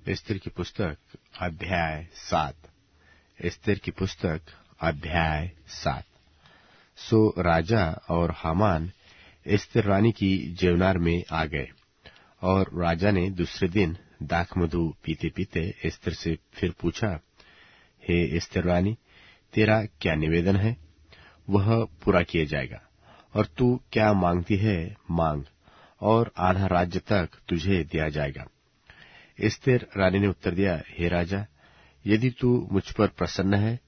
Esther की पुस्तक अध्याय 7। एस्तेर की पुस्तक अध्याय 7। सो राजा और हामान एस्तेर रानी की जेवनार में आ गए, और राजा ने दूसरे दिन दाखमधु पीते पीते एस्तेर से फिर पूछा, हे एस्तेर रानी, तेरा क्या निवेदन है? वह पूरा किया जाएगा। और तू क्या मांगती है, मांग, और आधा राज्य तक तुझे दिया जाएगा। एस्तेर रानी ने उत्तर दिया, हे राजा, यदि तू मुझ पर प्रसन्न है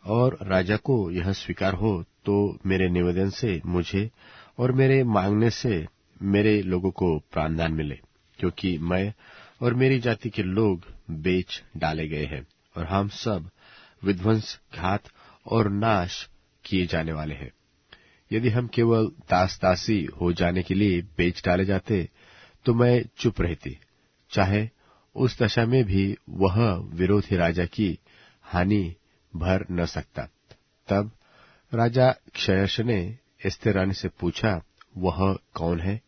और राजा को यह स्वीकार हो, तो मेरे निवेदन से मुझे और मेरे मांगने से मेरे लोगों को प्राणदान मिले, क्योंकि मैं और मेरी जाति के लोग बेच डाले गए हैं, और हम सब विध्वंस, घात और नाश किए जाने वाले हैं। यदि हम केवल दास दासी हो जाने के लिए बेच डाले जाते, तो मैं चुप रहती, चाहे उस दशा में भी वह विरोधी राजा की हानि भर न सकता। तब राजा क्षयश ने एस्तेर रानी से पूछा, वह कौन है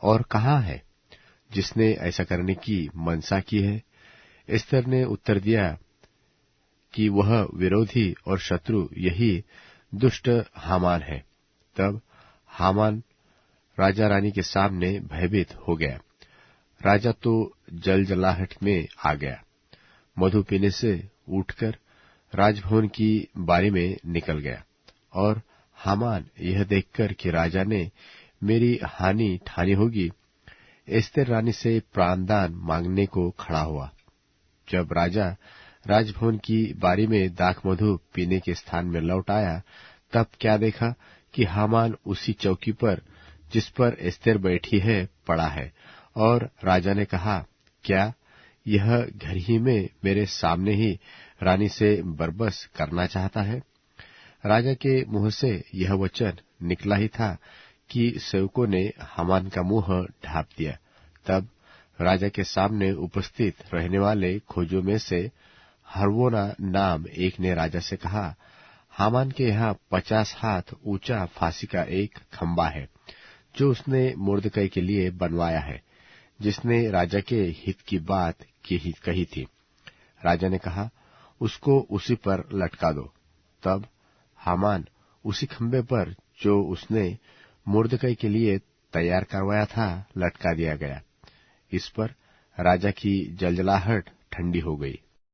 और कहाँ है जिसने ऐसा करने की मनसा की है? एस्तेर ने उत्तर दिया कि वह विरोधी और शत्रु यही दुष्ट हामान है। तब हामान राजा रानी के सामने भयभीत हो गया। राजा तो जलजलाहट में आ गया, मधु पीने से उठकर राजभवन की बारी में निकल गया। और हामान यह देखकर कि राजा ने मेरी हानि ठानी होगी, एस्तेर रानी से प्राणदान मांगने को खड़ा हुआ। जब राजा राजभवन की बारी में दाखमधु पीने के स्थान में लौट आया, तब क्या देखा कि हामान उसी चौकी पर जिस पर एस्तेर बैठी है पड़ा है। और राजा ने कहा, क्या यह घर ही में मेरे सामने ही रानी से बरबस करना चाहता है? राजा के मुंह से यह वचन निकला ही था कि सेवकों ने हामान का मुंह ढांप दिया। तब राजा के सामने उपस्थित रहने वाले खोजों में से हरवोना नाम एक ने राजा से कहा, हामान के यहाँ 50 हाथ ऊंचा फांसी का एक खंबा है, जो उसने मुर्दकै के लिए बनवाया है, जिसने राजा के हित की बात कही थी। राजा ने कहा, उसको उसी पर लटका दो। तब हामान उसी खंबे पर जो उसने मुर्दकै के लिए तैयार करवाया था लटका दिया गया। इस पर राजा की जलजलाहट ठंडी हो गई।